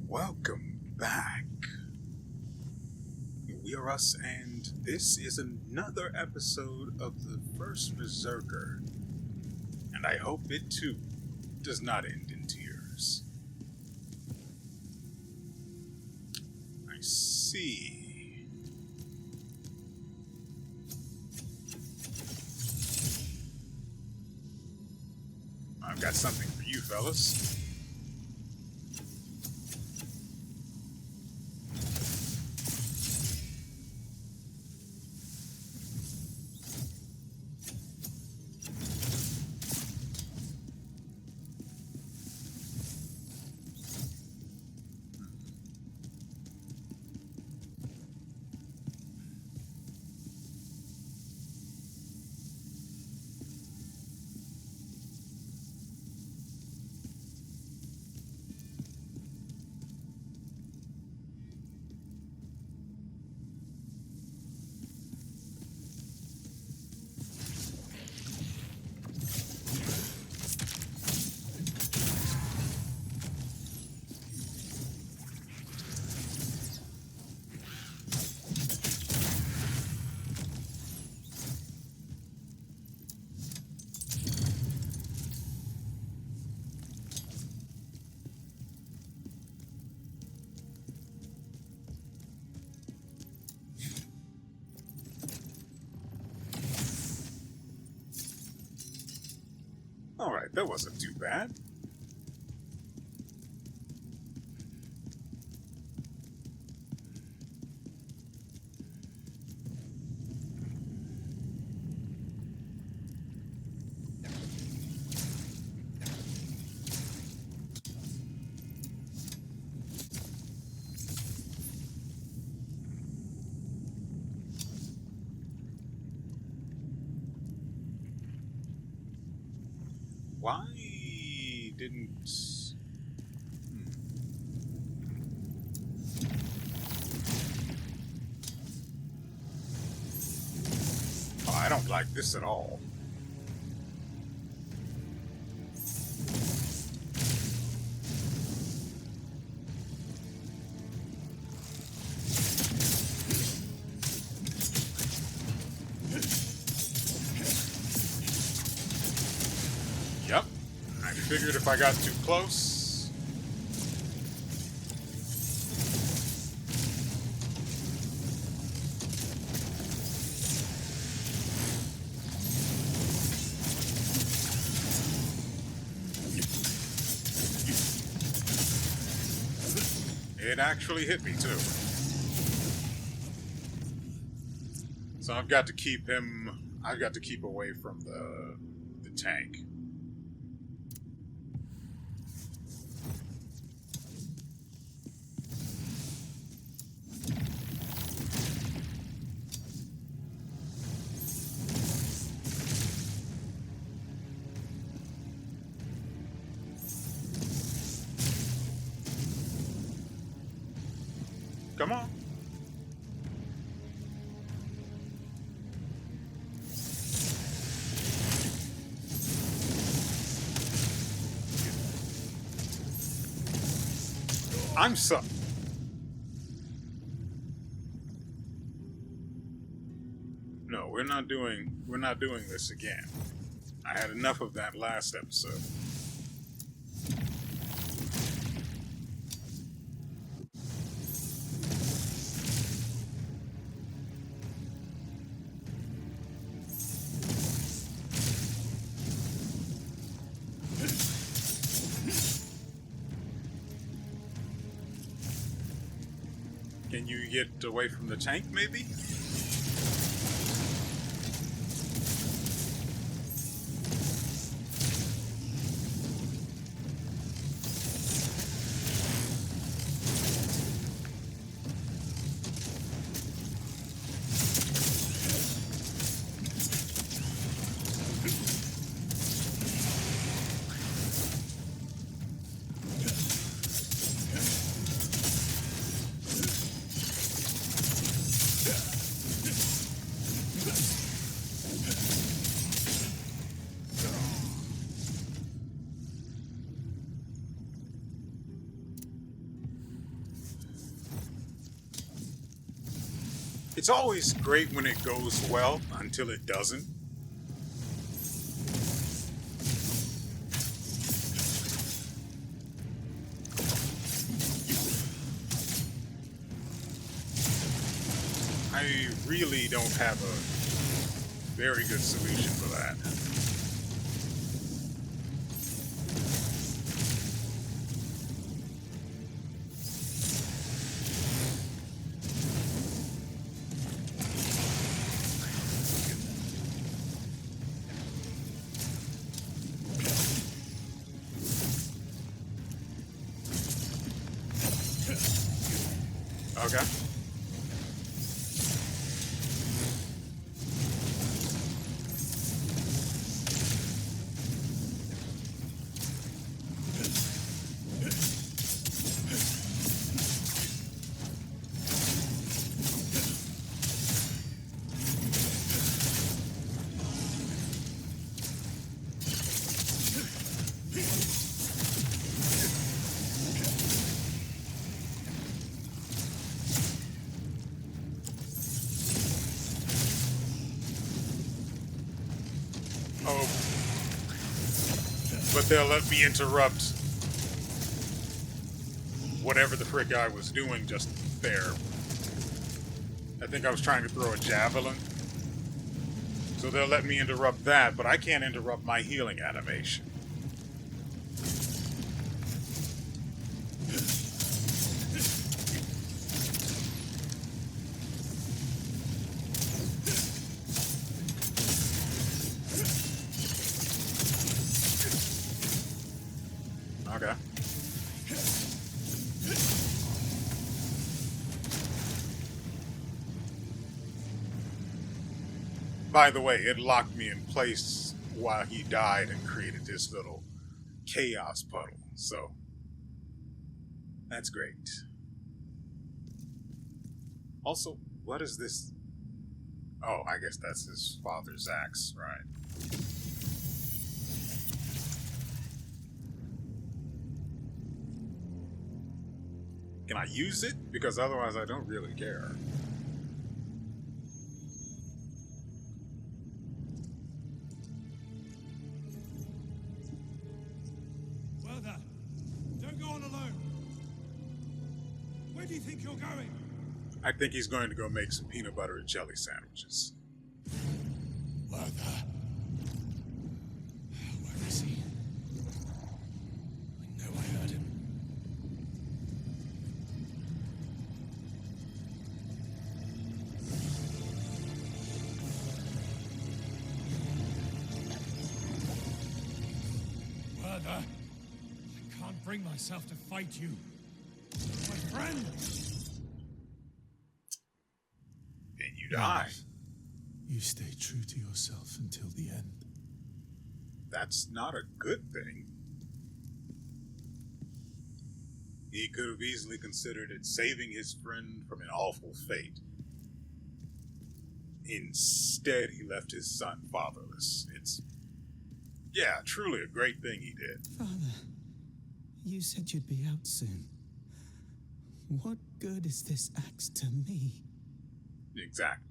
Welcome back. WeArEuS, and this is another episode of the First Berserker, and I hope it too does not end in tears. I see. I've got something for you, fellas. Alright, that wasn't too bad. Why didn't... Oh, I don't like this at all. Yep. I figured if I got too close... It actually hit me too. So I've got to keep away from the tank. Come on. I'm so... No, we're not doing this again. I had enough of that last episode. Can you get away from the tank, maybe? It's always great when it goes well until it doesn't. I really don't have a very good solution for that. Okay. Oh, but they'll let me interrupt whatever the frick I was doing just there. I think I was trying to throw a javelin. So they'll let me interrupt that, but I can't interrupt my healing animation. Okay. By the way, it locked me in place while he died and created this little chaos puddle, so that's great. Also, what is this? Oh, I guess that's his father's axe, right? Can I use it? Because otherwise I don't really care. Well then, don't go on alone. Where do you think you're going? I think he's going to go make some peanut butter and jelly sandwiches. Where is he? I know I heard him. Werther, I can't bring myself to fight you. My friend! And you die. You stay true to yourself until the end. That's not a good thing. He could have easily considered it saving his friend from an awful fate. Instead, he left his son fatherless. It's, yeah, truly a great thing he did. Father, you said you'd be out soon. What good is this axe to me? Exactly.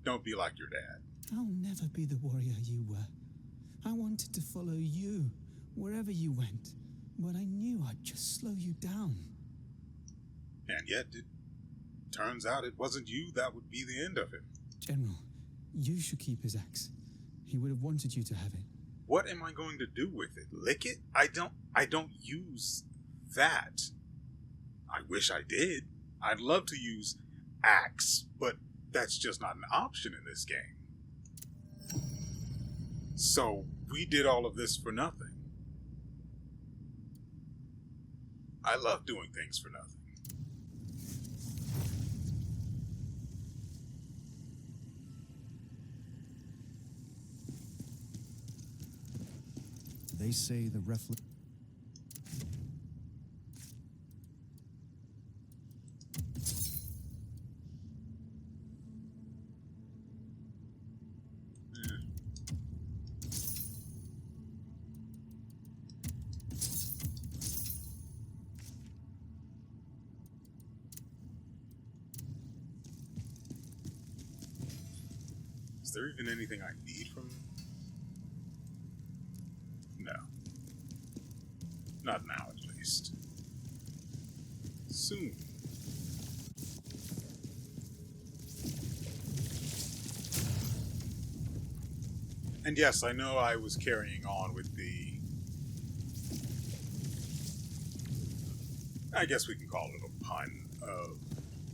Don't be like your dad. I'll never be the warrior you were. I wanted to follow you wherever you went, but I knew I'd just slow you down. And yet, it turns out it wasn't you that would be the end of him. General, you should keep his axe. He would have wanted you to have it. What am I going to do with it? Lick it? I don't use that. I wish I did. I'd love to use axe, but that's just not an option in this game. So, we did all of this for nothing. I love doing things for nothing. They say the there even anything I need from... No. Not now, at least. Soon. And yes, I know I was carrying on with the... I guess we can call it a pun of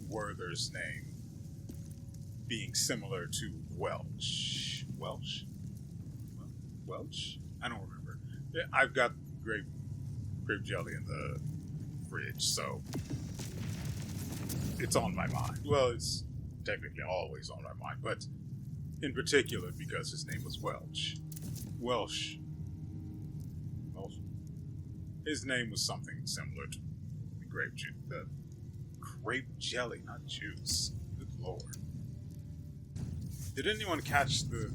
Werther's name being similar to Welch. Welch? Welch? I don't remember. Yeah, I've got grape jelly in the fridge, so it's on my mind. Well, it's technically always on my mind, but in particular because his name was Welch. Welsh. His name was something similar to the grape jelly, not juice. Good lord. Did anyone catch the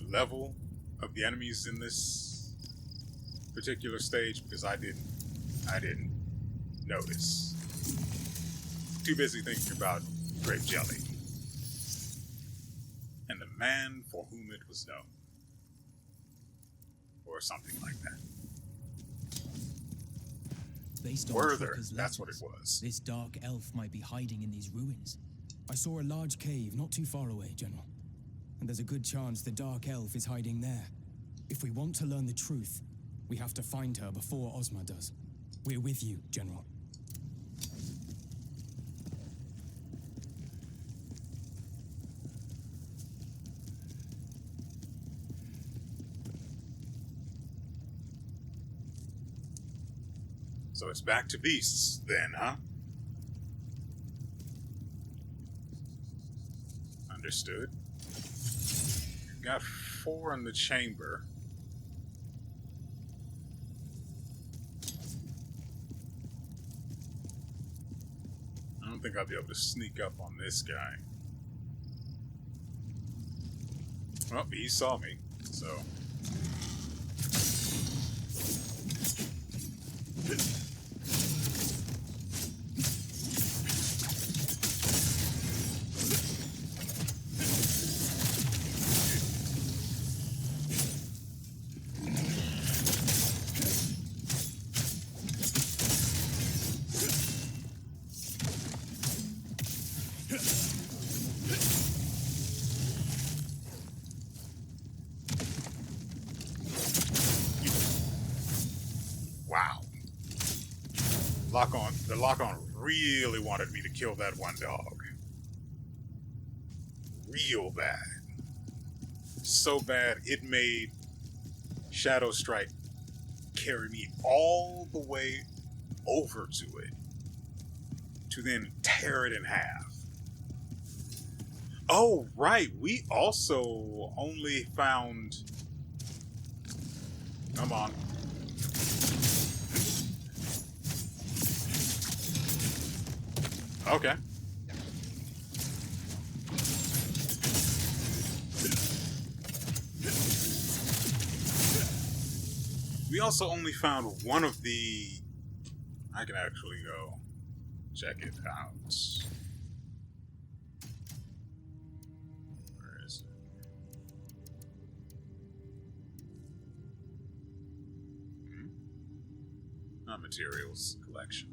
level of the enemies in this particular stage? Because I didn't notice. Too busy thinking about grape jelly and the man for whom it was known, or something like that. Based on Werther, Tripper's that's what it letters, was. this dark elf might be hiding in these ruins. I saw a large cave not too far away, General. And there's a good chance the dark elf is hiding there. If we want to learn the truth, we have to find her before Ozma does. We're with you, General. So it's back to beasts then, huh? Understood. Got 4 in the chamber. I don't think I'll be able to sneak up on this guy. Well, he saw me, so... Wow. The lock-on really wanted me to kill that one dog. Real bad. So bad, it made Shadow Strike carry me all the way over to it, to then tear it in half. Oh, right, we also only found... Come on. Okay. We also only found one of the... I can actually go check it out. Where is it? Not materials collection.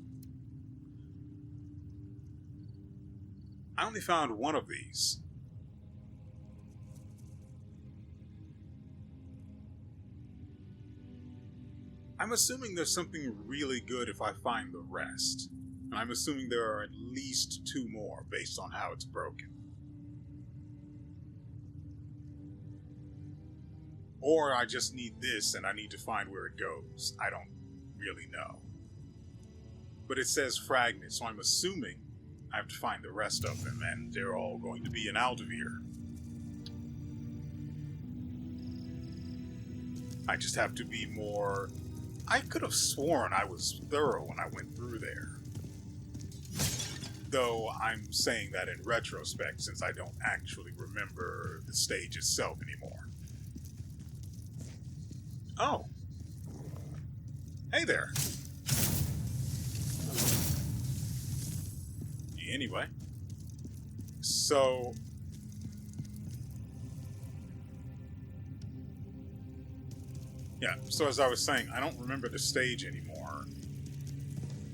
I only found one of these. I'm assuming there's something really good if I find the rest. And I'm assuming there are at least 2 more based on how it's broken. Or I just need this and I need to find where it goes. I don't really know. But it says fragments, so I'm assuming I have to find the rest of them, and they're all going to be in Aldavir. I just have to be more... I could have sworn I was thorough when I went through there. Though I'm saying that in retrospect, since I don't actually remember the stage itself anymore. Oh. Hey there. Anyway, so Yeah, so as I was saying, I don't remember the stage anymore.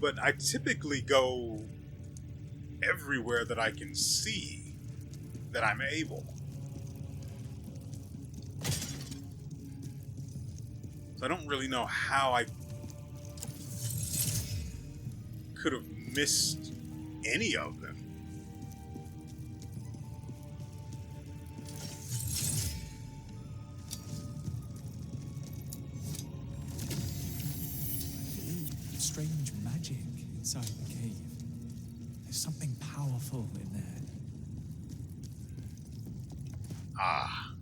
But I typically go everywhere that I can see that I'm able. So I don't really know how I could have missed any of them. Strange magic inside the cave. There's something powerful in there. Ah.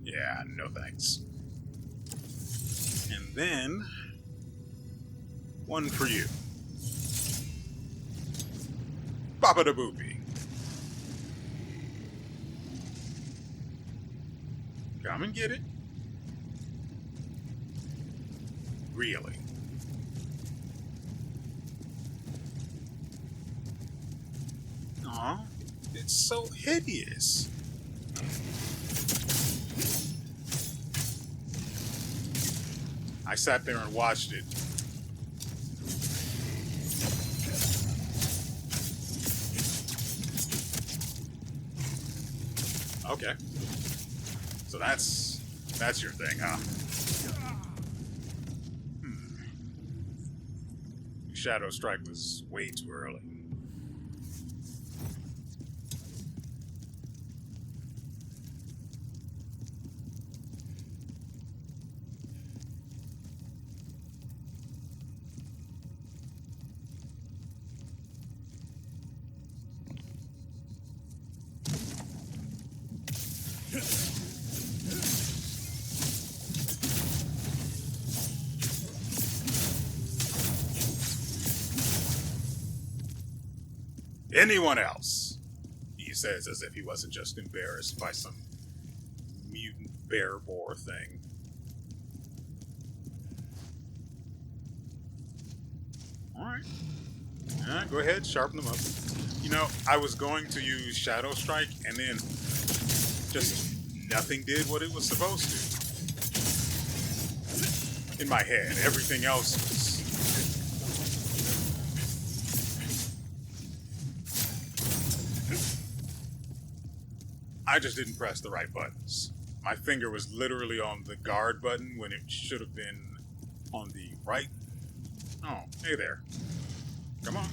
Yeah, no thanks. And then one for you. Baba da Boopy. Come and get it. Really? Aw, it's so hideous. I sat there and watched it. Okay. So that's your thing, huh? Shadow Strike was way too early. Anyone else? He says as if he wasn't just embarrassed by some mutant bear boar thing. Alright. Yeah, go ahead, sharpen them up. You know, I was going to use Shadow Strike and then just nothing did what it was supposed to. In my head, everything else was... I just didn't press the right buttons. My finger was literally on the guard button when it should have been on the right. Oh, hey there. Come on.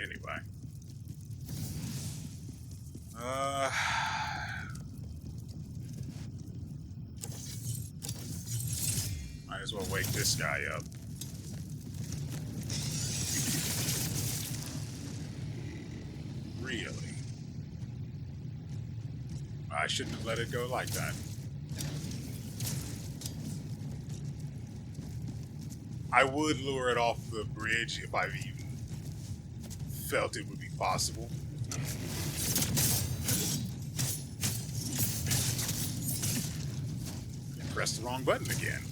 Anyway. Might as well wake this guy up. Really? I shouldn't have let it go like that. I would lure it off the bridge if I even felt it would be possible. Press the wrong button again.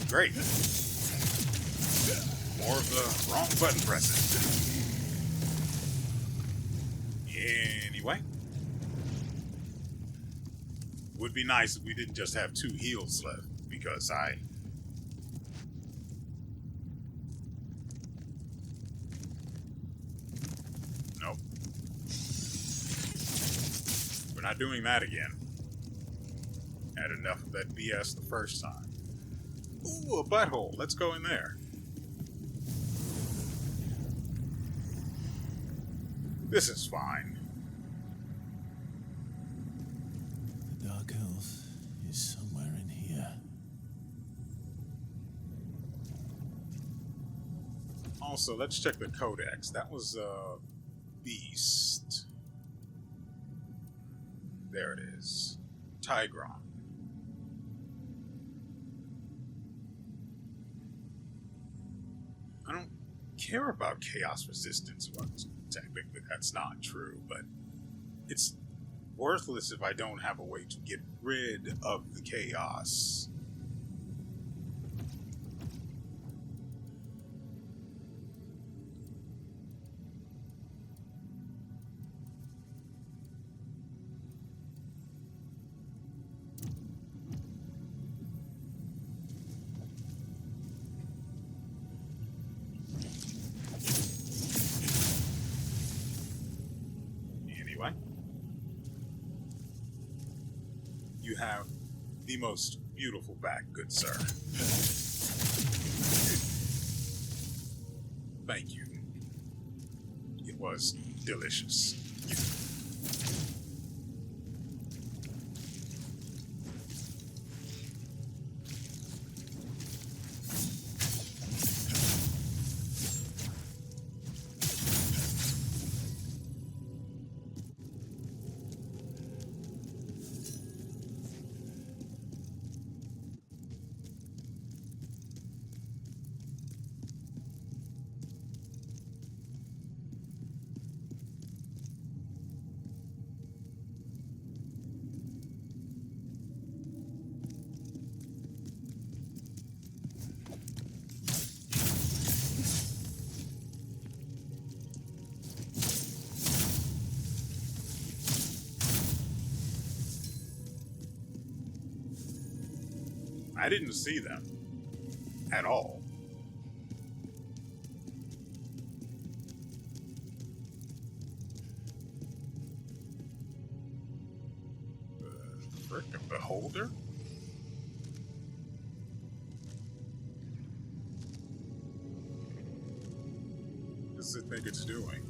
Great. More of the wrong button pressing. Anyway. Would be nice if we didn't just have 2 heals left, because Nope. We're not doing that again. Had enough of that BS the first time. Ooh, a butthole. Let's go in there. This is fine. The Dark Elf is somewhere in here. Also, let's check the codex. That was a beast. There it is. Tigron. I don't care about chaos resistance. Well, technically that's not true, but it's worthless if I don't have a way to get rid of the chaos. Anyway, you have the most beautiful back, good sir. Thank you. It was delicious. I didn't see them at all. Frickin' beholder? What does it think it's doing?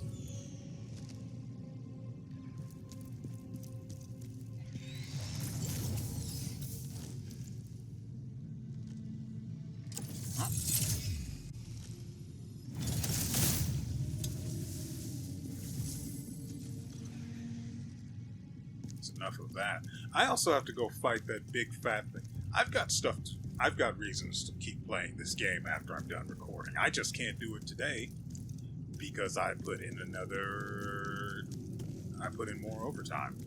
Enough of that. I also have to go fight that big fat thing. I've got reasons to keep playing this game after I'm done recording. I just can't do it today because I put in more overtime.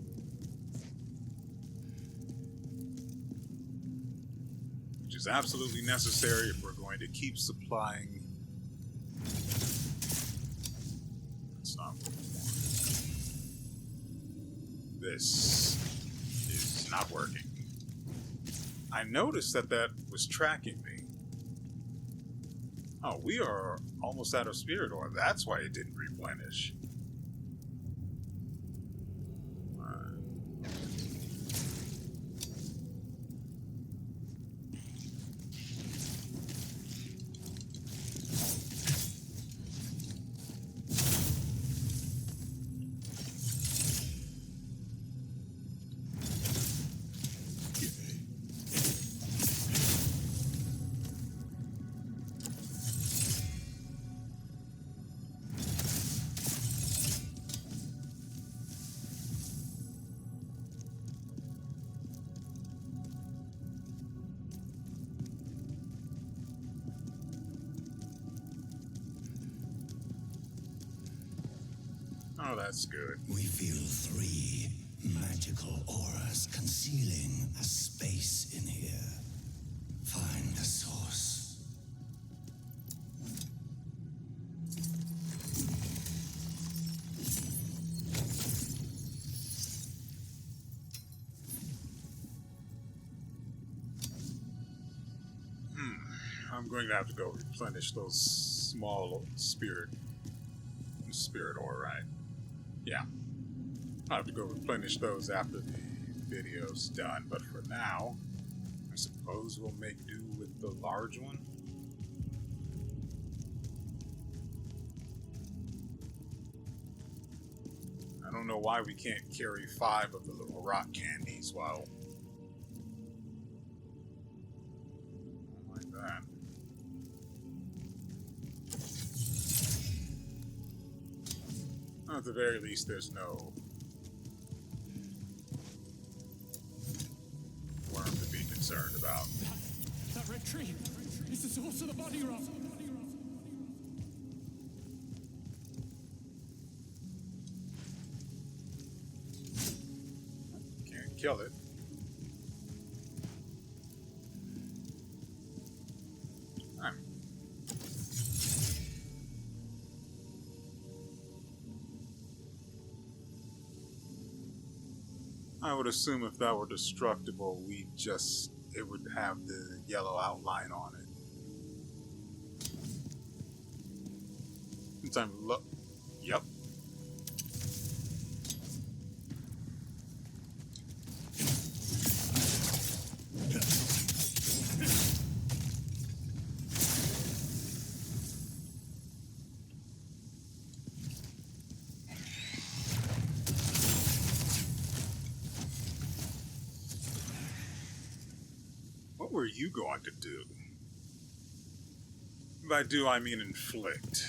Which is absolutely necessary if we're going to keep supplying. That's not what we want. This is not working. I noticed that was tracking me. Oh, we are almost out of spirit ore. That's why it didn't replenish. Oh, that's good. We feel 3 magical auras concealing a space in here. Find the source. I'm going to have to go replenish those small spirit ore, right? Yeah. I'll have to go replenish those after the video's done, but for now, I suppose we'll make do with the large one. I don't know why we can't carry 5 of the little rock candies while... like that. At the very least, there's no concerned about. That red tree is the source of the body rot. Can't kill it. I would assume if that were destructible, it would have the yellow outline on it. Sometimes look. Yep. What were you going to do? By do, I mean inflict.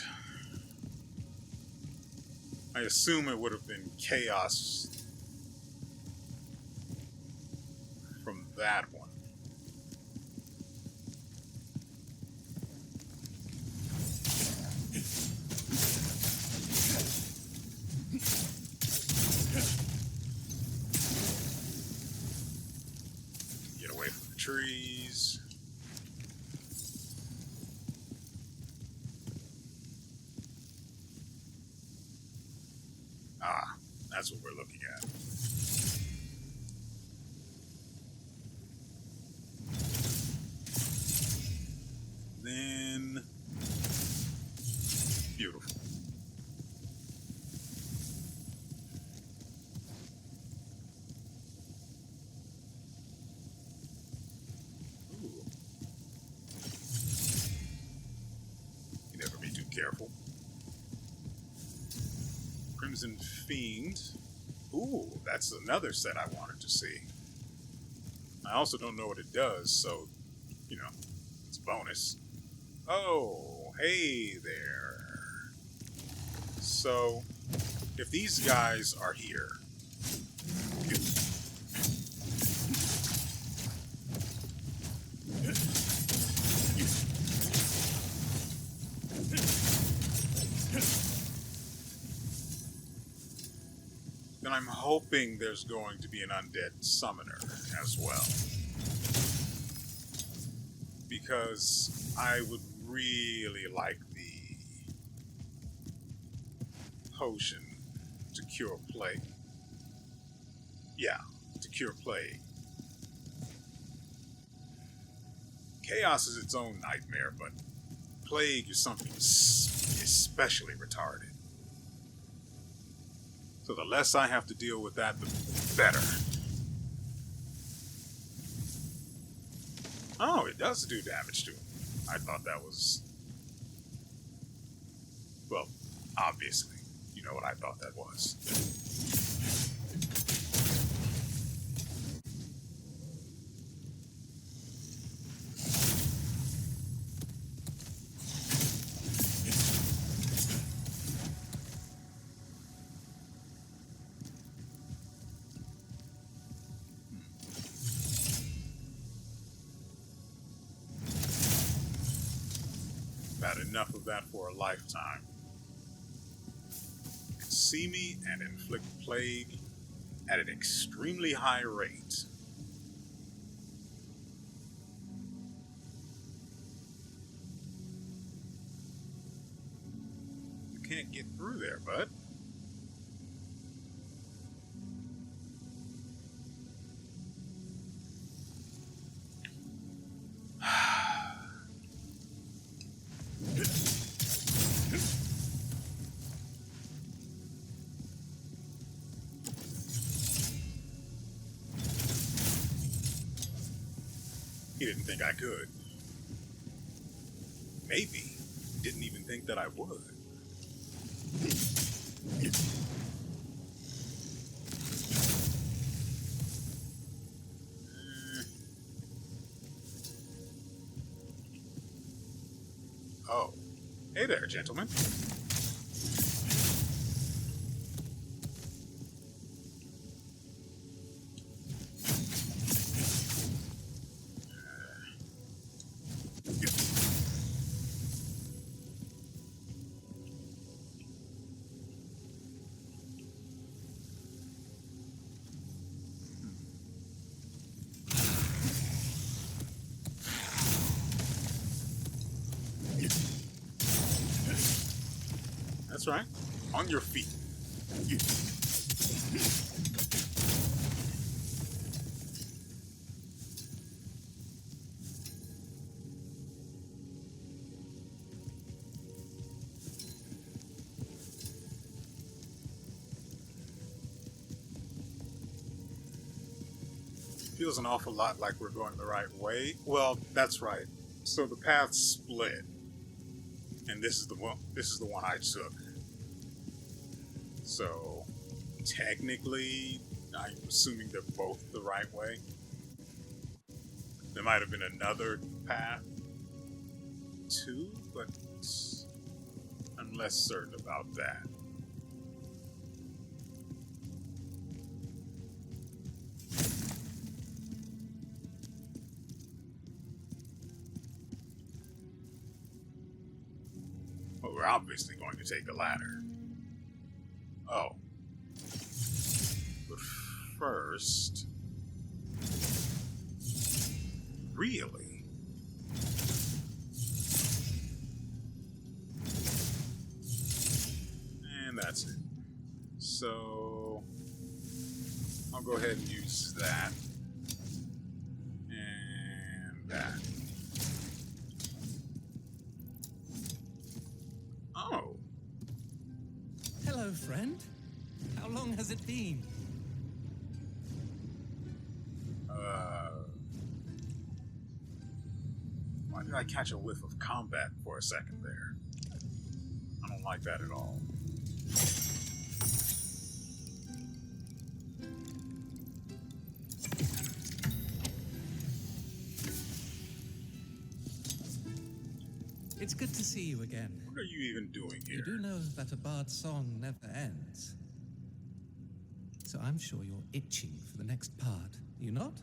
I assume it would have been chaos from that one. Get away from the trees. Ah, that's what we're looking at. Then, beautiful. Ooh. You never be too careful. Crimson Fiend. Ooh, that's another set I wanted to see. I also don't know what it does, so, you know, it's a bonus. Oh, hey there. So, if these guys are here, then I'm hoping there's going to be an undead summoner as well. Because I would really like the potion to cure plague. Yeah, to cure plague. Chaos is its own nightmare, but plague is something especially retarded. So the less I have to deal with that, the better. Oh, it does do damage to him. I thought that was... Well, obviously. You know what I thought that was. About enough of that for a lifetime. You can see me and inflict plague at an extremely high rate. You can't get through there, bud. He didn't think I could. Maybe he didn't even think that I would. Oh. Hey there, gentlemen. That's right. On your feet. You. Feels an awful lot like we're going the right way. Well, that's right. So the paths split, and this is the one. This is the one I took. So technically, I'm assuming they're both the right way. There might have been another path too, but I'm less certain about that. Well, we're obviously going to take the ladder. Oh. But first... Really? And that's it. So... I'll go ahead and use that. And that. Oh. Hello, friend. How long has it been? Why did I catch a whiff of combat for a second there? I don't like that at all. It's good to see you again. What are you even doing here? You do know that a bard's song never ends. So I'm sure you're itching for the next part. You not?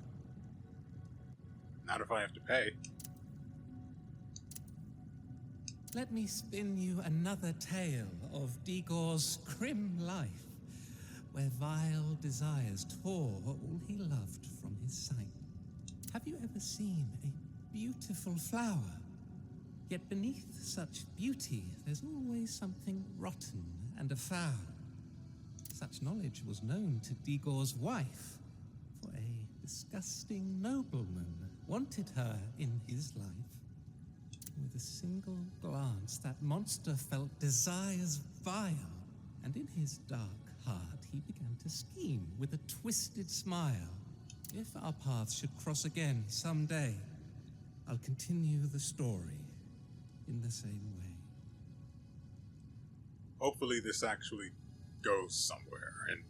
Not if I have to pay. Let me spin you another tale of Digor's grim life, where vile desires tore all he loved from his sight. Have you ever seen a beautiful flower? Yet beneath such beauty, there's always something rotten and afoul. Such knowledge was known to Digor's wife, for a disgusting nobleman wanted her in his life. With a single glance, that monster felt desires vile, and in his dark heart he began to scheme with a twisted smile. If our paths should cross again someday, I'll continue the story in the same way. Hopefully this actually goes somewhere, and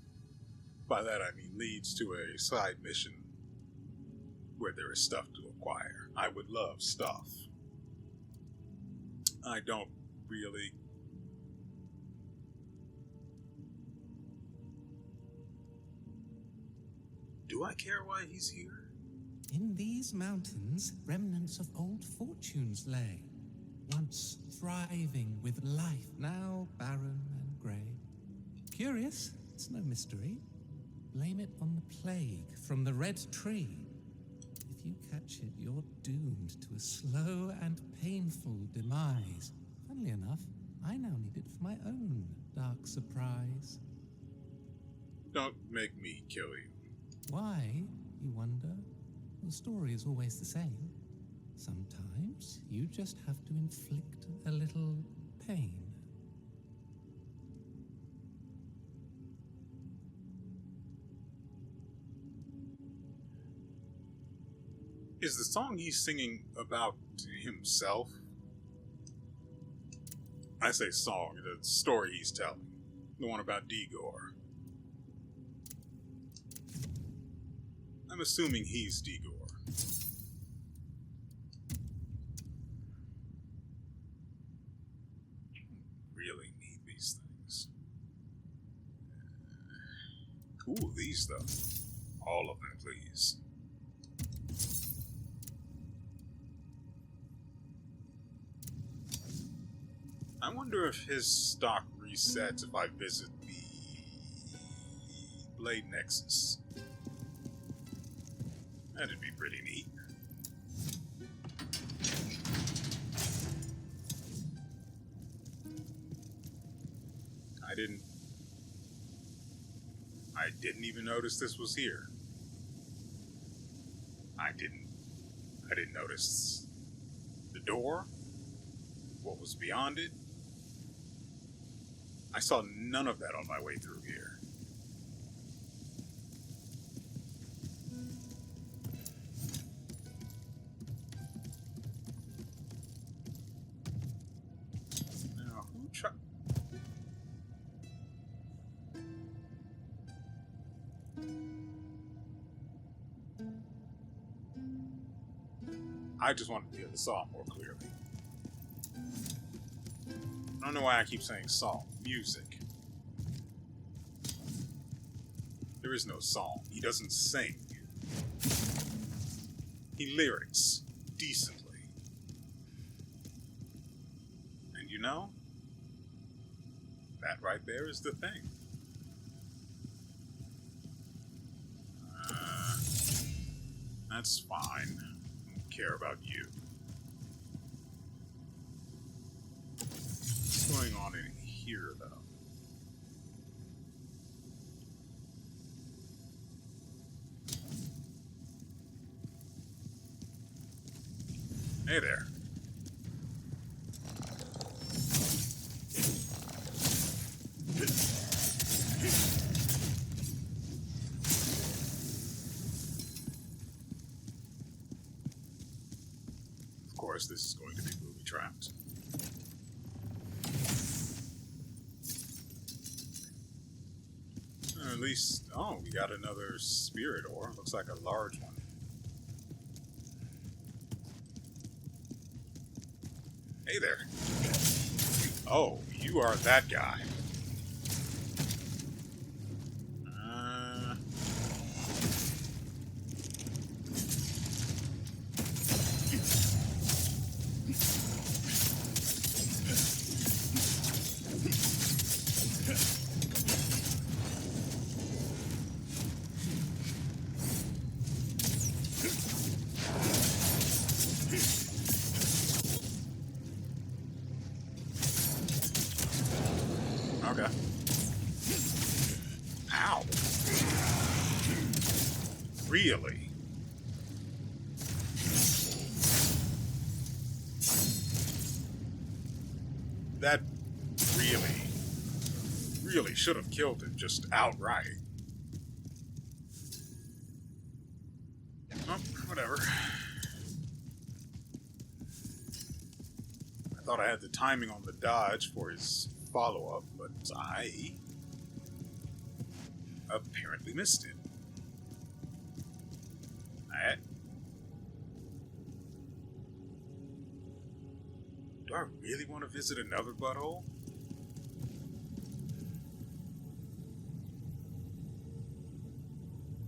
by that I mean leads to a side mission where there is stuff to acquire. I would love stuff. I don't really... Do I care why he's here? In these mountains, remnants of old fortunes lay, once thriving with life, now barren and grey. Curious, it's no mystery. Blame it on the plague from the red tree. If you catch it, you're doomed to a slow and painful demise. Funnily enough, I now need it for my own dark surprise. Don't make me kill you. Why, you wonder? The story is always the same. Sometimes you just have to inflict a little pain. Is the song he's singing about himself? I say song, the story he's telling. The one about Digor. I'm assuming he's Digor. Really need these things. Ooh, these though. All of them, please. I wonder if his stock resets if I visit the Blade Nexus. That'd be pretty neat. I didn't even notice this was here. I didn't notice the door, what was beyond it. I saw none of that on my way through here. Now, who tried? I just wanted to hear the song more clearly. I don't know why I keep saying song. Music. There is no song. He doesn't sing. He lyrics decently. And you know, that right there is the thing. That's fine. I don't care about you. What's going on in here, though? Hey there. Of course, this is going to be booby-trapped. At least, oh, we got another spirit ore. Looks like a large one. Hey there. Oh, you are that guy. Okay. Ow. Really? That really should have killed him just outright. Oh, whatever. I thought I had the timing on the dodge for his follow-up, but I apparently missed it. Alright. Do I really want to visit another butthole?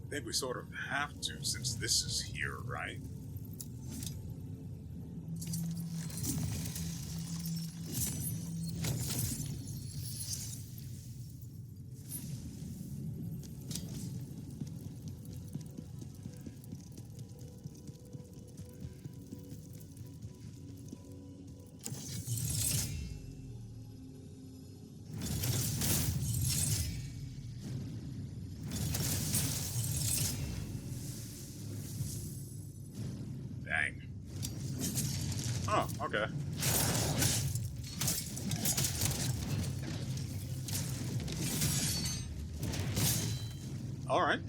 I think we sort of have to, since this is here, right? Dang. Oh, okay. Alright.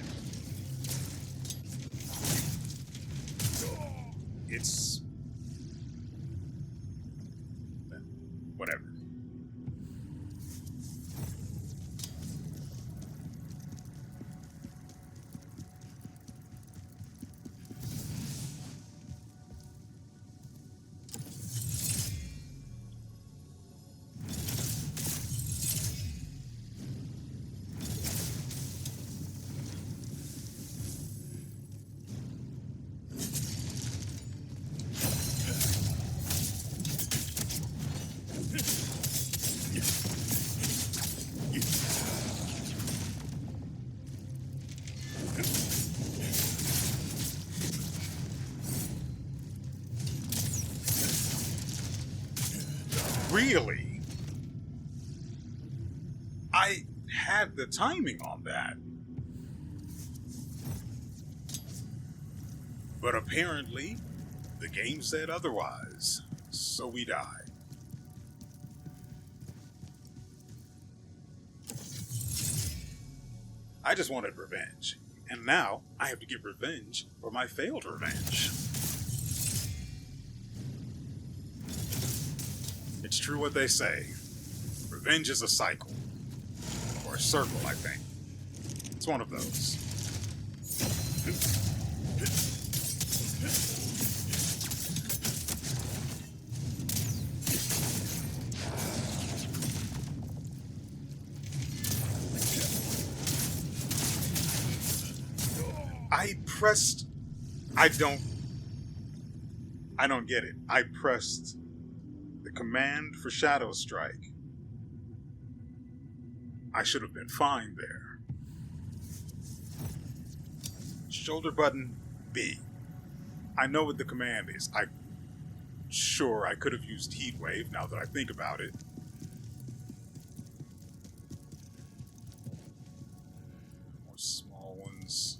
It's... whatever. Really? had the timing on that. But apparently, the game said otherwise, so we died. I just wanted revenge, and now I have to get revenge for my failed revenge. It's true what they say. Revenge is a cycle. Or a circle, I think. It's one of those. I don't get it. I pressed the command for Shadow Strike. I should have been fine there. Shoulder button B. I know what the command is. Sure, I could have used Heat Wave now that I think about it. More small ones.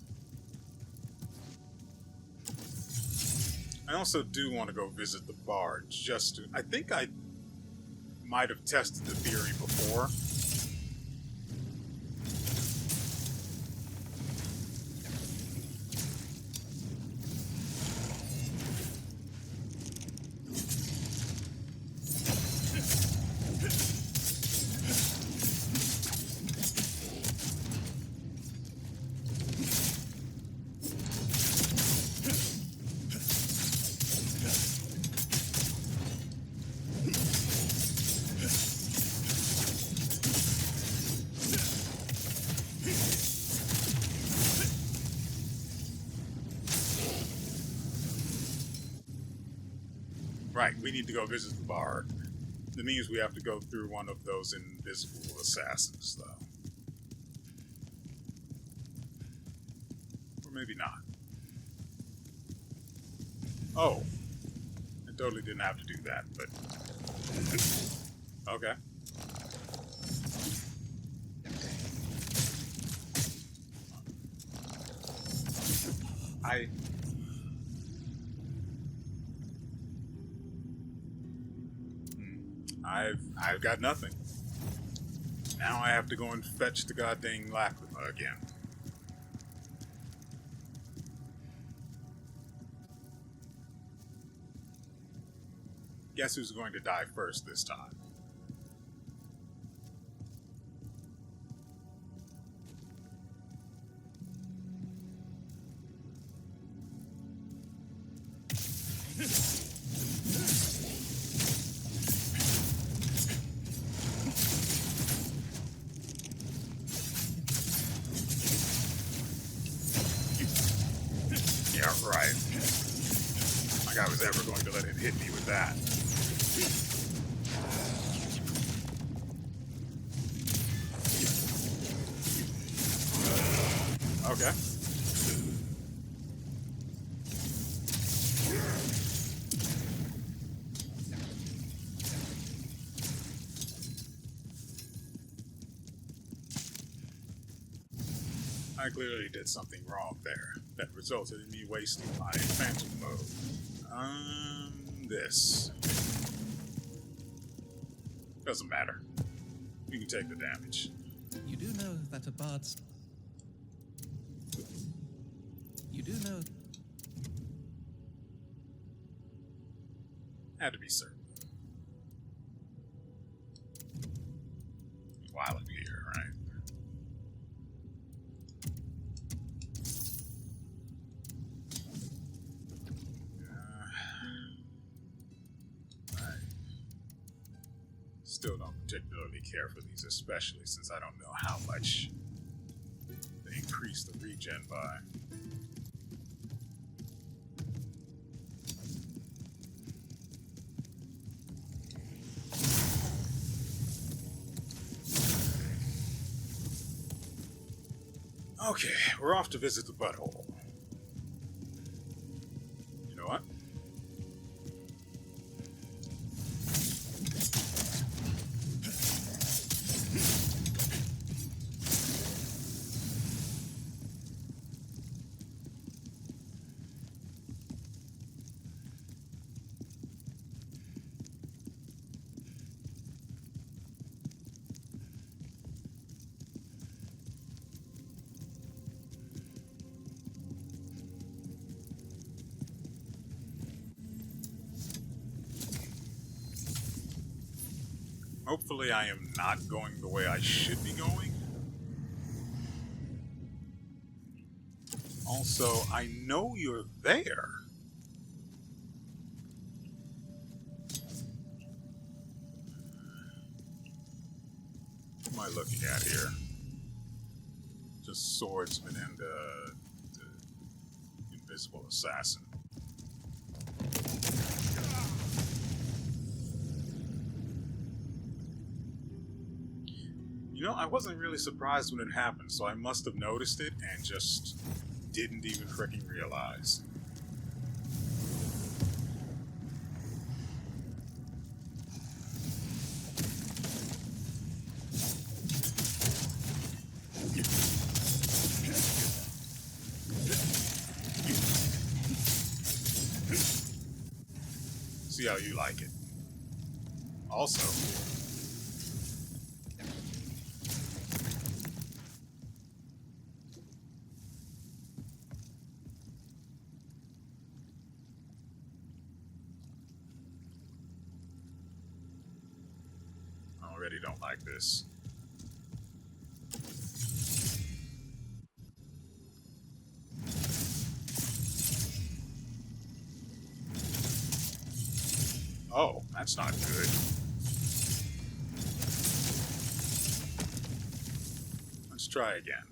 I also do want to go visit the bar just to... I think I might have tested the theory before. Right, we need to go visit the bar. That means we have to go through one of those invisible assassins, though. Or maybe not. Oh. I totally didn't have to do that, but... Okay. I've got nothing. Now I have to go and fetch the goddamn lacrima again. Guess who's going to die first this time? Yeah, right. Like I was ever going to let it hit me with that. Okay. I clearly did something wrong there that resulted in me wasting my phantom mode. This. Doesn't matter. You can take the damage. You do know that a bard's... You do know... Had to be certain. While I'm here, right? Still don't particularly care for these, especially since I don't know how much they increase the regen by. Okay, we're off to visit the butthole. You know what? hopefully I am not going the way I should be going. Also, I know you're there. What am I looking at here? Just swordsman and invisible assassin. You know, I wasn't really surprised when it happened, so I must have noticed it and just didn't even freaking realize. See how you like it. Also, I already don't like this. Oh, that's not good. Let's try again.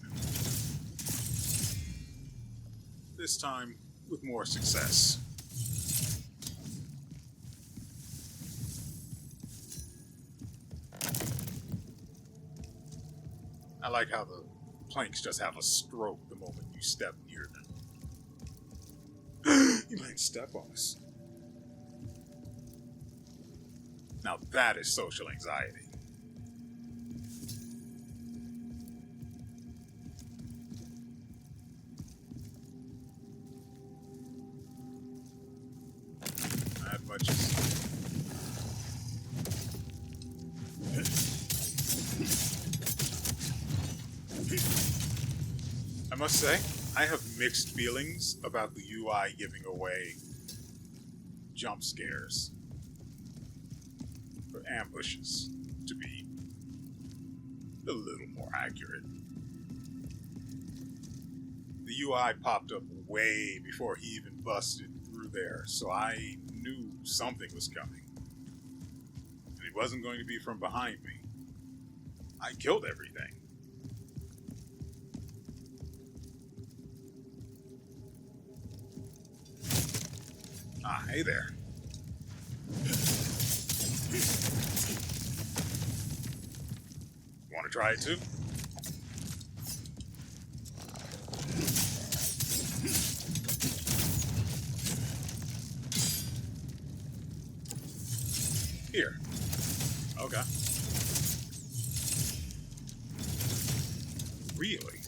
This time with more success. I like how the planks just have a stroke the moment you step near them. You might step on us. Now that is social anxiety. Not much as... I must say, I have mixed feelings about the UI giving away jump scares. Or ambushes, to be a little more accurate. The UI popped up way before he even busted through there, so I knew something was coming. And it wasn't going to be from behind me. I killed everything. Ah, hey there. Want to try it too? Here. Okay. Really?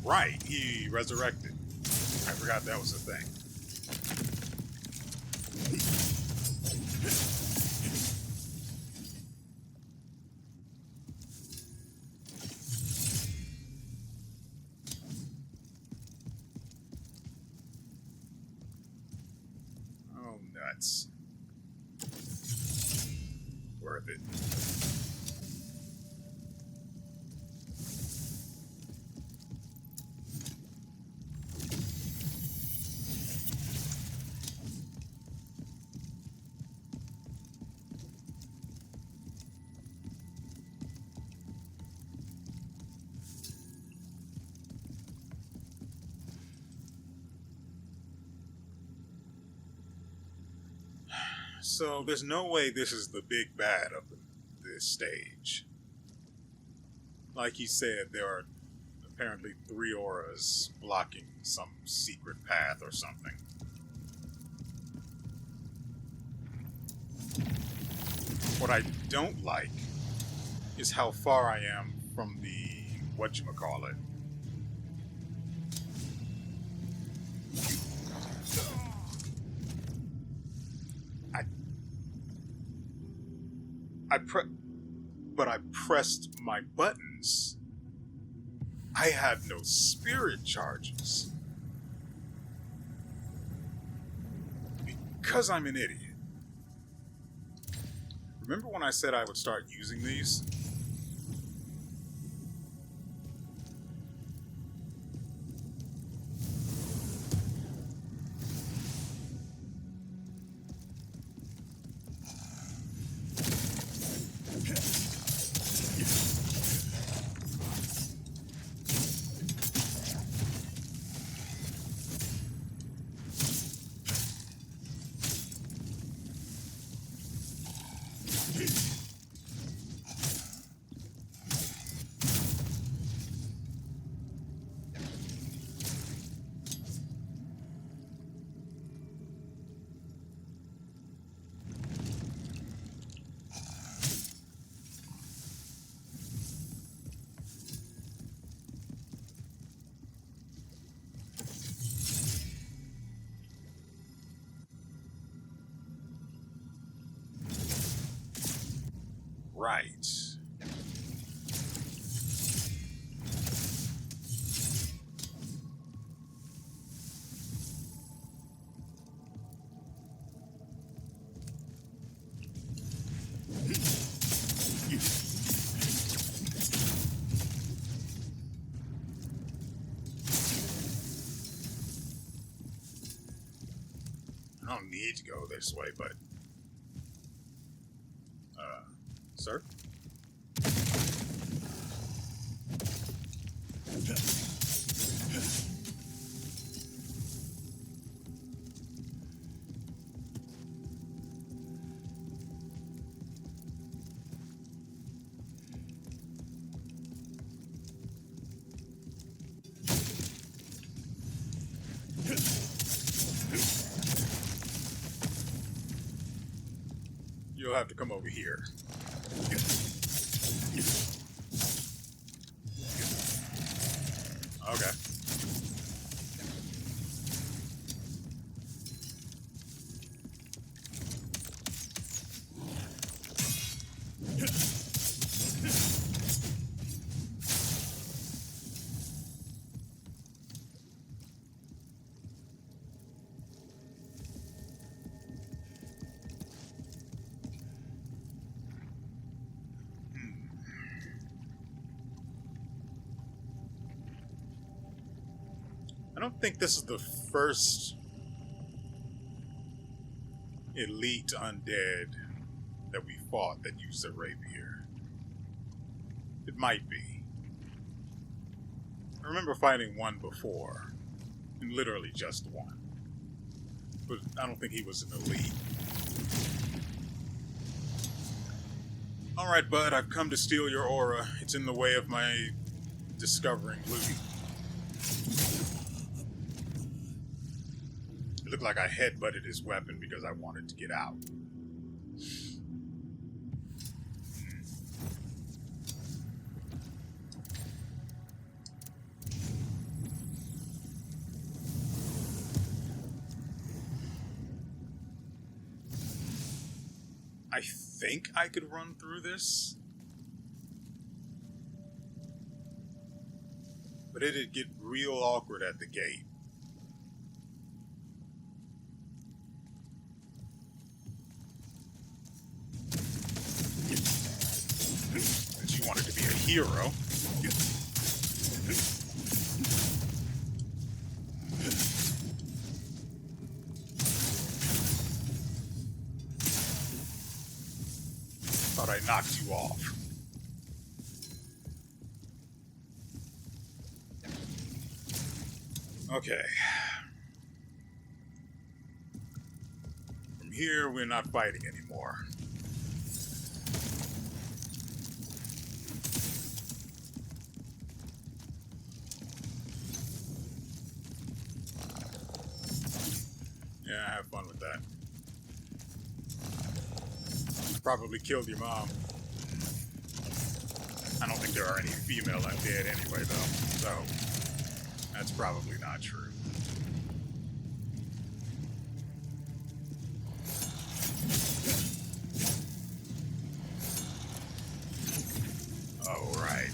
Right, he resurrected. I forgot that was a thing. Oh, nuts. Worth it. So there's no way this is the big bad of this stage. Like he said, there are apparently 3 auras blocking some secret path or something. What I don't like is how far I am from the whatchamacallit. I pressed my buttons. I had no spirit charges. Because I'm an idiot. Remember when I said I would start using these? Right. I don't need to go this way, but... Sir? You'll have to come over here. Okay. I don't think this is the first elite undead that we fought that used a rapier. It might be. I remember fighting one before, and literally just one. But I don't think he was an elite. Alright, bud, I've come to steal your aura. It's in the way of my discovering loot. It looked like I headbutted his weapon because I wanted to get out. I think I could run through this. But it'd get real awkward at the gate. Since you wanted to be a hero. Thought I knocked you off. Okay. From here, we're not fighting anymore. Yeah, have fun with that. Probably killed your mom. I don't think there are any female undead anyway, though, so that's probably not true. All right.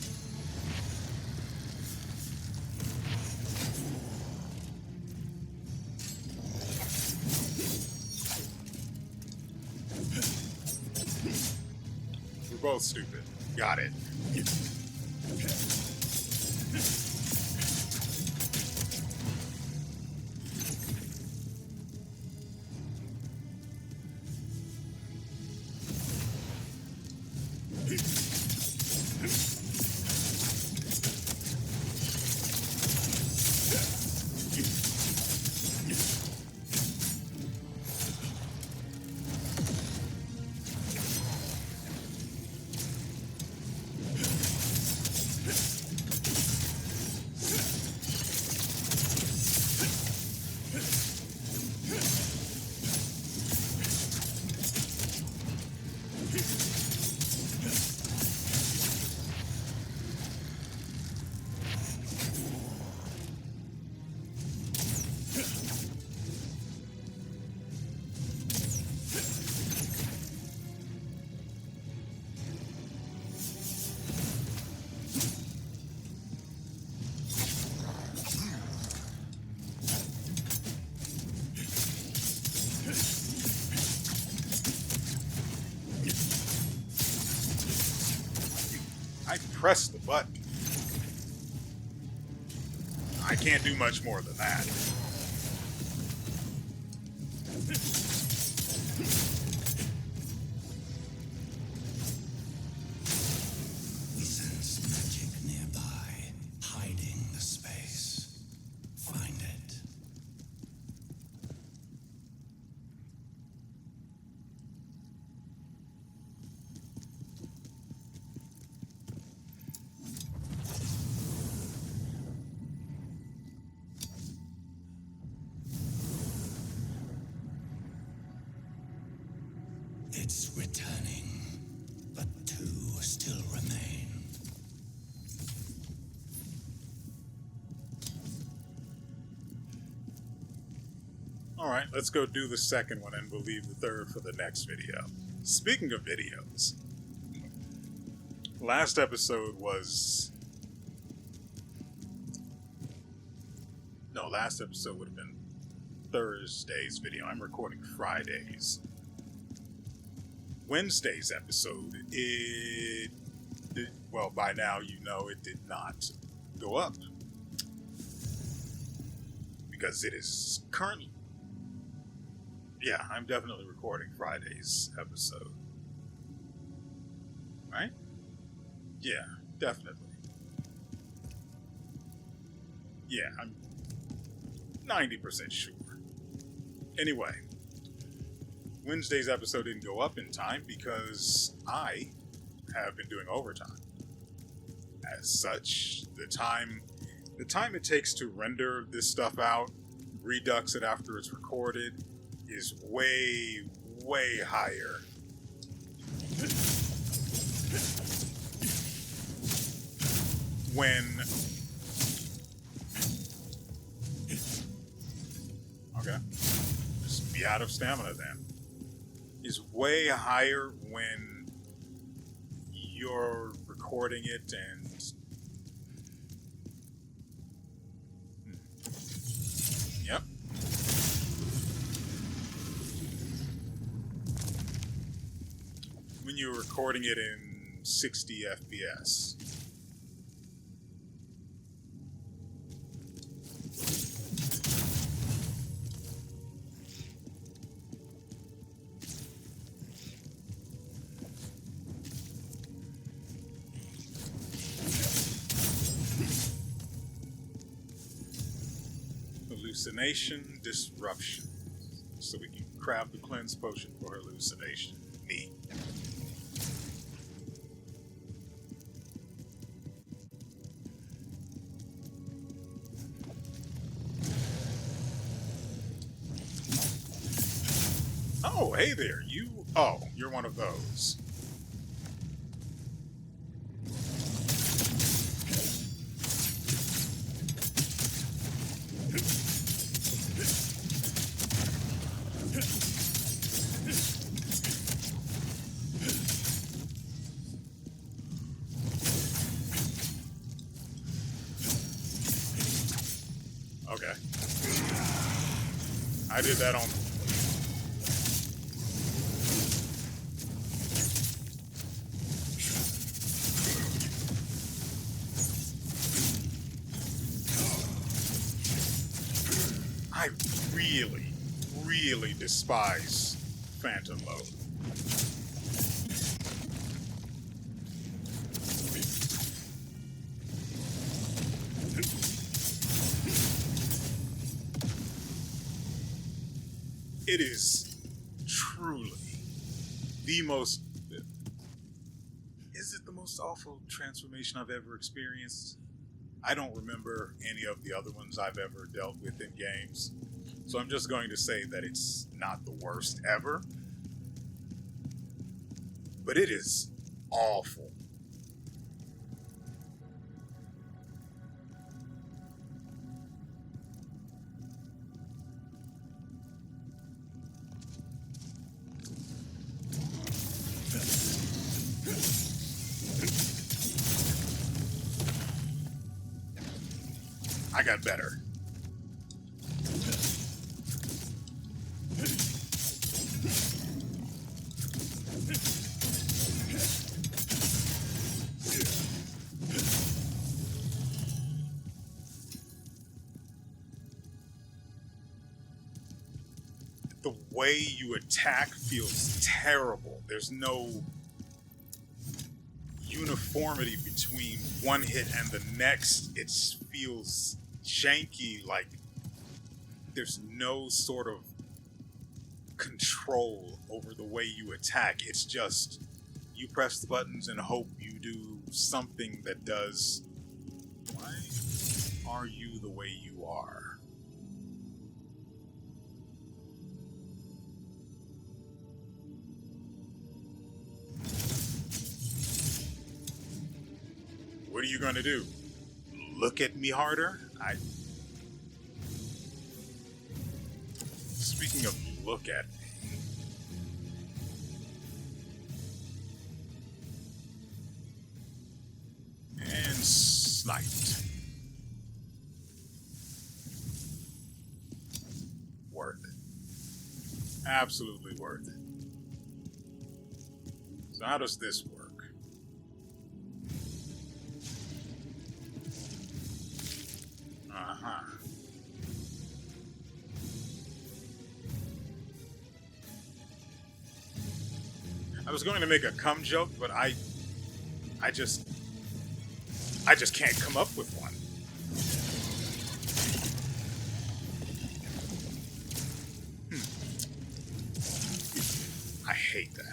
both stupid. Got it. I pressed the button. I can't do much more than that. We sense magic nearby, hiding the space. Find it. It's returning, but two still remain. Alright, let's go do the second one and we'll leave the third for the next video. Speaking of videos, last episode was... No, last episode would have been Thursday's video. I'm recording Fridays. Wednesday's episode, well, by now you know it did not go up. Because it is currently... Yeah, I'm definitely recording Friday's episode. Right? Yeah, definitely. Yeah, I'm 90% sure. Anyway, Wednesday's episode didn't go up in time because I have been doing overtime. As such, the time it takes to render this stuff out, redux it after it's recorded, is way, way higher when... Okay. Just be out of stamina then. Is way higher when you're recording it and... Yep. When you're recording it in 60 FPS. Hallucination, disruption. So we can craft the cleanse potion for hallucination. Neat. Oh, hey there, you... Oh, you're one of those. Okay. I did that on... I really, really despise Phantom Mode. It is truly the most... Is it the most awful transformation I've ever experienced? I don't remember any of the other ones I've ever dealt with in games, so I'm just going to say that it's not the worst ever. But it is awful. I got better. The way you attack feels terrible. There's no uniformity between one hit and the next. It feels janky, like there's no sort of control over the way you attack. It's just you press the buttons and hope you do something that does. Why are you the way you are? What are you going to do? Look at me harder? Speaking of look at me. And sniped. Worth it. Absolutely worth it. So how does this work? I was going to make a cum joke, but I just can't come up with one. I hate that.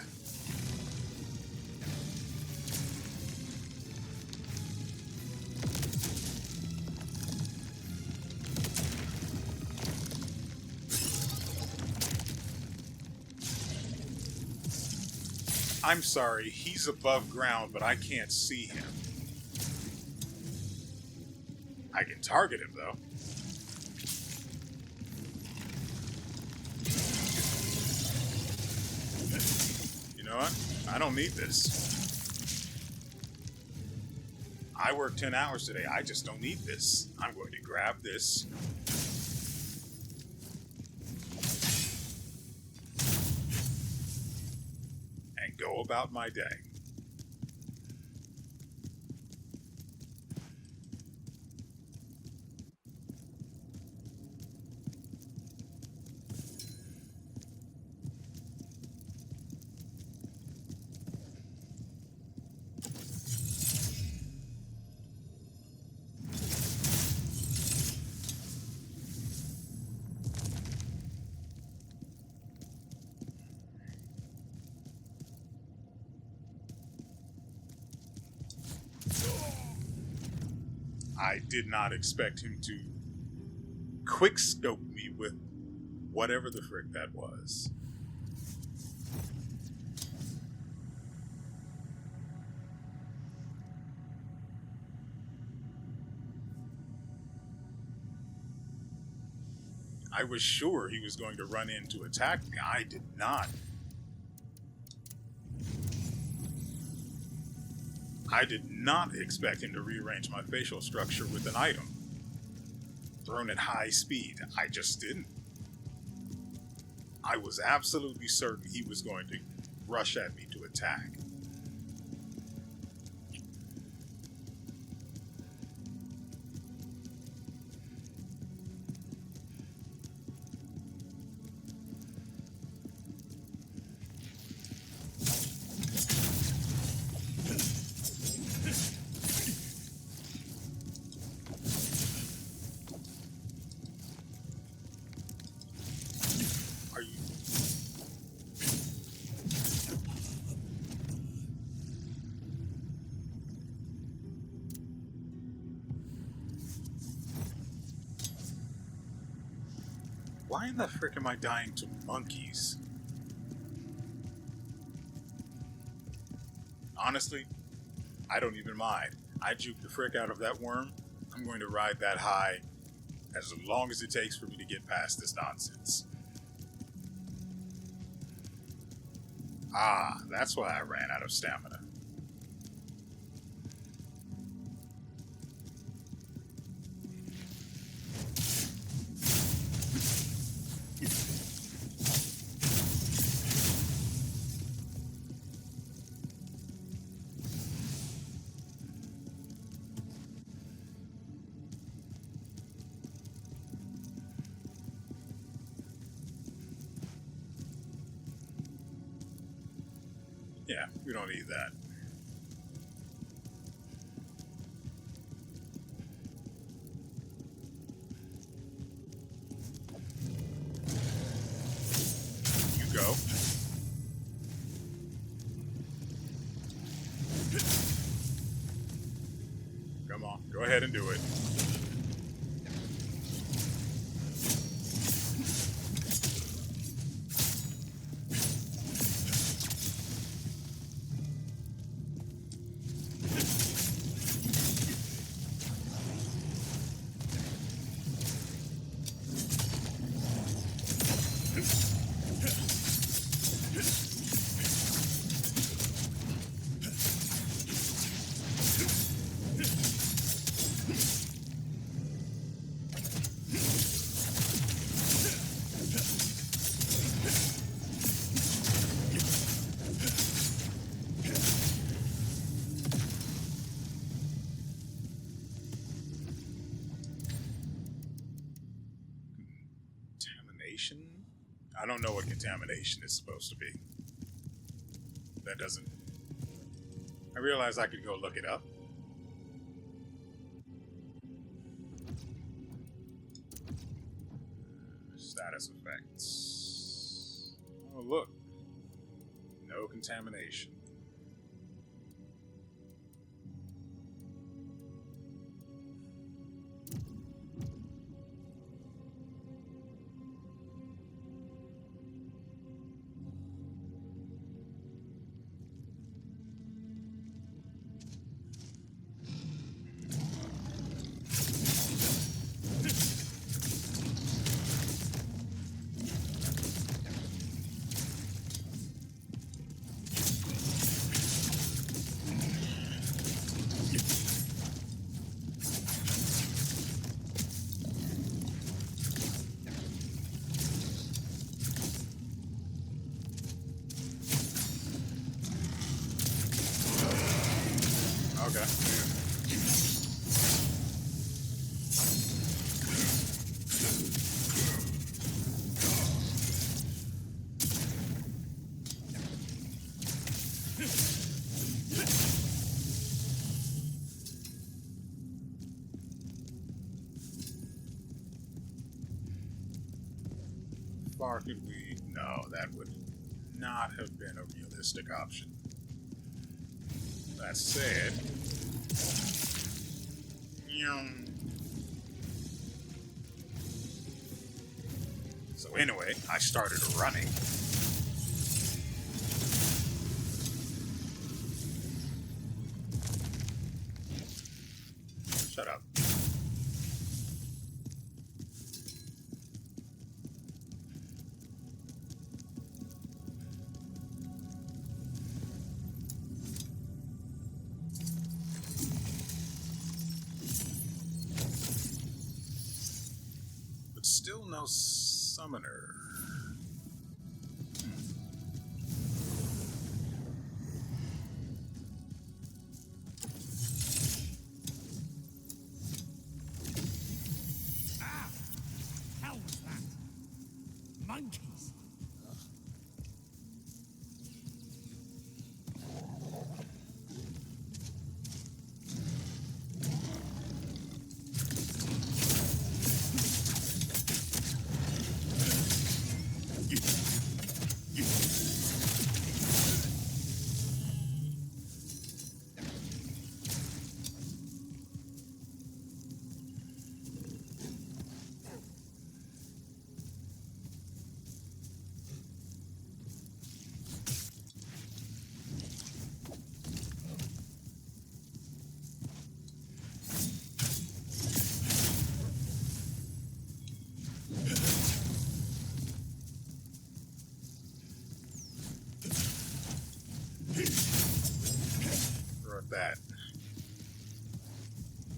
I'm sorry, he's above ground, but I can't see him. I can target him, though. You know what? I don't need this. I worked 10 hours today. I just don't need this. I'm going to grab this. Go about my day. I did not expect him to quickscope me with whatever the frick that was. I was sure he was going to run in to attack me. I did not. I did not expect him to rearrange my facial structure with an item thrown at high speed. I just didn't. I was absolutely certain he was going to rush at me to attack. Why in the frick am I dying to monkeys? Honestly, I don't even mind. I juke the frick out of that worm. I'm going to ride that high as long as it takes for me to get past this nonsense. Ah, that's why I ran out of stamina. Yeah, we don't need that. You go. Come on, go ahead and do it. I don't know what contamination is supposed to be. That doesn't... I realized I could go look it up. Status effects. Oh, look. No contamination. Okay. Far could we? No, that would not have been a realistic option. That said, so anyway, I started running. Shut up. Still no summoner. Ah! Hell was that? Monkeys!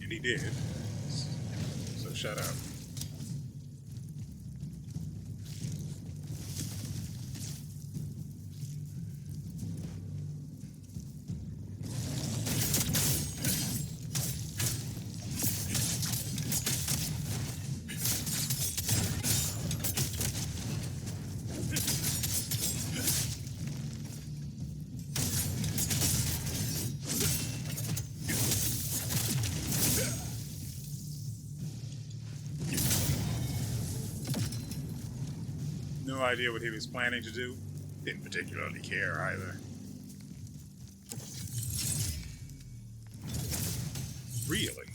And he did. So shut up. No idea what he was planning to do. Didn't particularly care either. Really?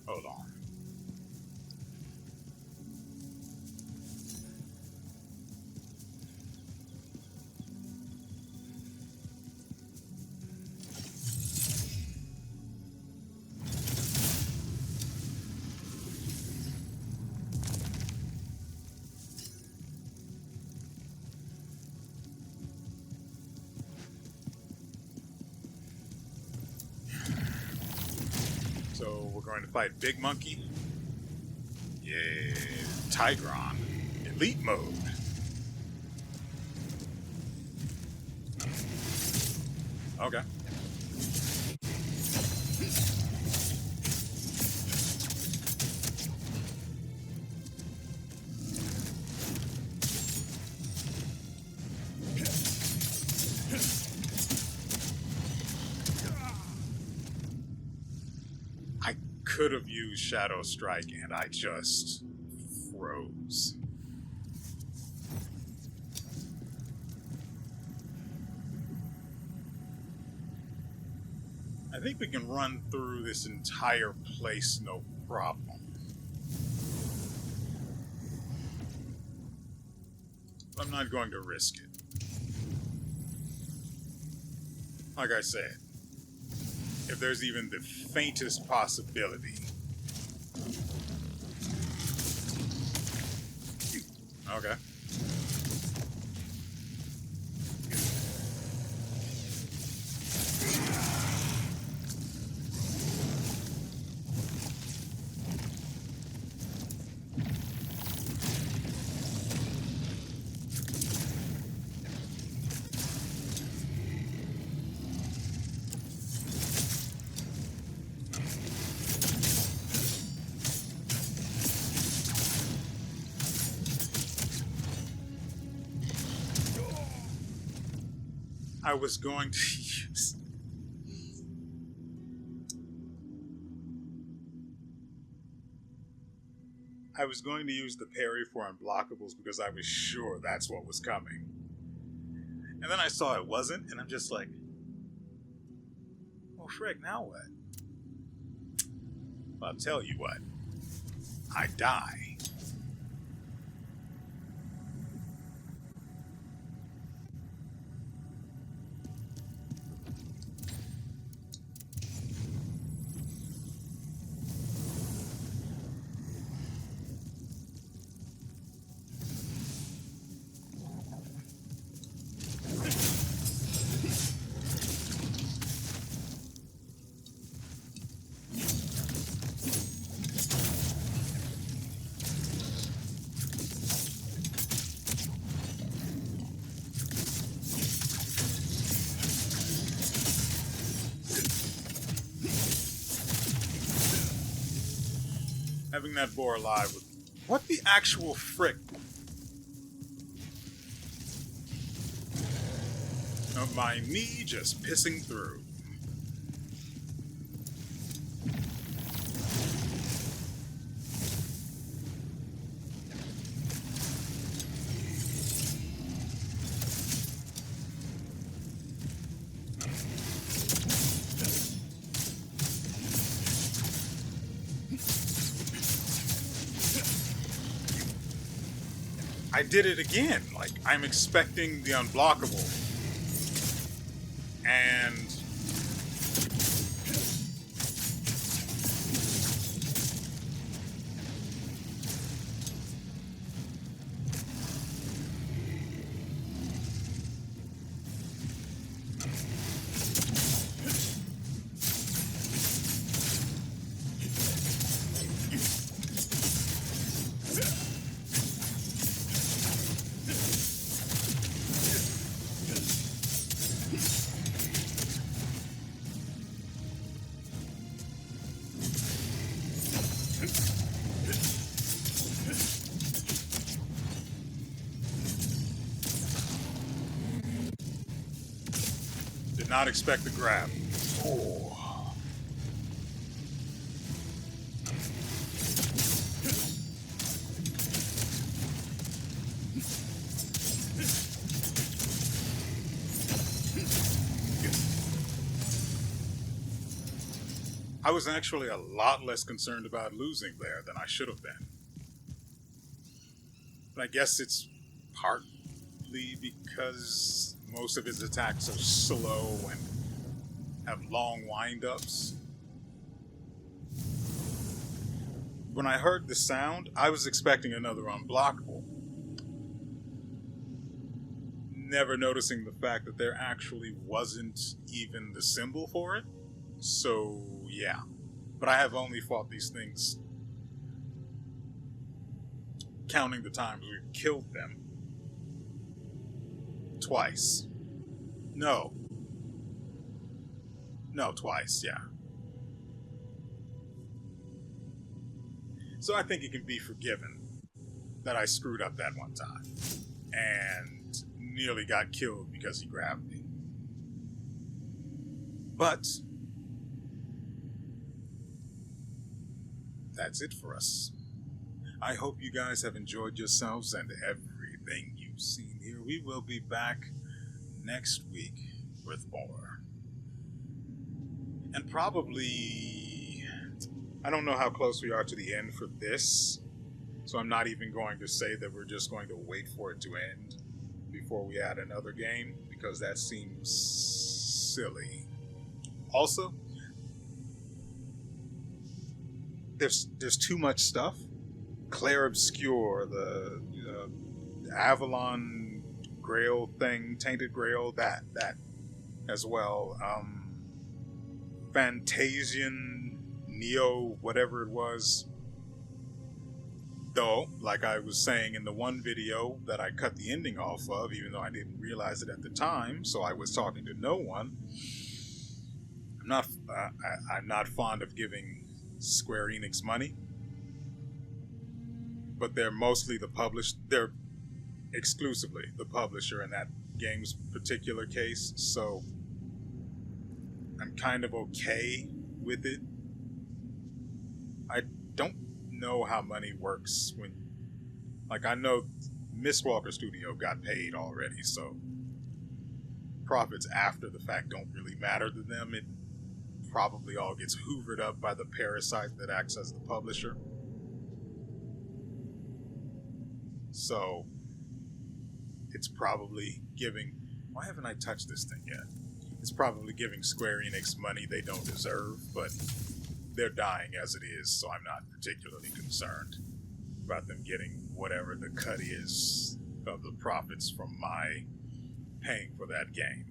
Hold on. So we're going to fight Big Monkey. Yeah, Tigron. Elite mode. Okay. I could have used Shadow Strike and I just froze. I think we can run through this entire place no problem. I'm not going to risk it. Like I said, if there's even the faintest possibility. Okay. I was going to use... I was going to use the parry for unblockables because I was sure that's what was coming. And then I saw it wasn't, and I'm just like, well, frick, now what? Well, I'll tell you what. I die. Having that boar alive with... What the actual frick? Oh, my knee just pissing through. I did it again. Like, I'm expecting the unblockable. And... not expect the grab. Oh. I was actually a lot less concerned about losing there than I should have been. But I guess it's partly because most of his attacks are slow and have long wind-ups. When I heard the sound, I was expecting another unblockable. Never noticing the fact that there actually wasn't even the symbol for it. So, yeah. But I have only fought these things, counting the times we've killed them, twice. No, twice, yeah. So I think it can be forgiven that I screwed up that one time and nearly got killed because he grabbed me. But that's it for us. I hope you guys have enjoyed yourselves and everything you've seen here. We will be back next week with more. And probably, I don't know how close we are to the end for this, so I'm not even going to say that we're just going to wait for it to end before we add another game, because that seems silly. Also, there's too much stuff. Claire Obscure, the Avalon Grail thing, Tainted Grail, that as well. Fantasian, Neo, whatever it was. Though, like I was saying in the one video that I cut the ending off of, even though I didn't realize it at the time, so I was talking to no one. I'm not fond of giving Square Enix money, but they're exclusively the publisher in that game's particular case, so I'm kind of okay with it. I don't know how money works when, like, I know Mistwalker Studio got paid already, so profits after the fact don't really matter to them. It probably all gets hoovered up by the parasite that acts as the publisher. So it's probably giving, why haven't I touched this thing yet? It's probably giving Square Enix money they don't deserve, but they're dying as it is, so I'm not particularly concerned about them getting whatever the cut is of the profits from my paying for that game.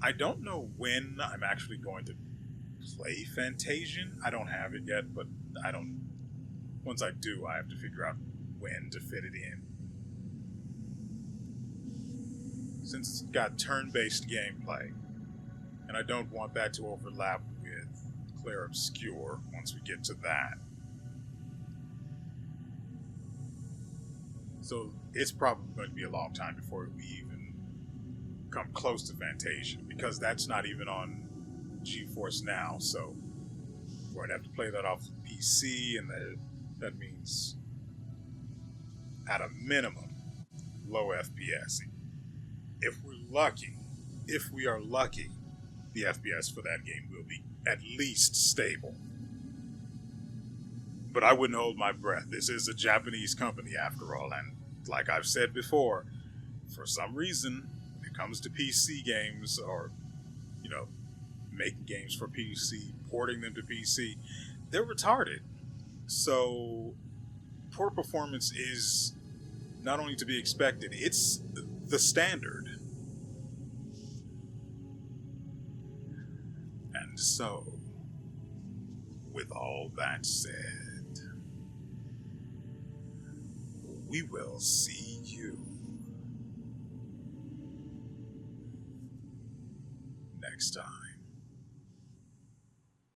I don't know when I'm actually going to play Fantasian. I don't have it yet, but once I do, I have to figure out when to fit it in. Since it's got turn-based gameplay, and I don't want that to overlap with Claire Obscure once we get to that. So it's probably going to be a long time before we even come close to Fantasia, because that's not even on GeForce Now, so we're going to have to play that off PC, and that means, at a minimum, low FPS. If we are lucky, the FPS for that game will be at least stable. But I wouldn't hold my breath. This is a Japanese company after all, and like I've said before, for some reason, when it comes to PC games, or, making games for PC, porting them to PC, they're retarded. So, poor performance is not only to be expected, it's the standard. And so, with all that said, we will see you next time.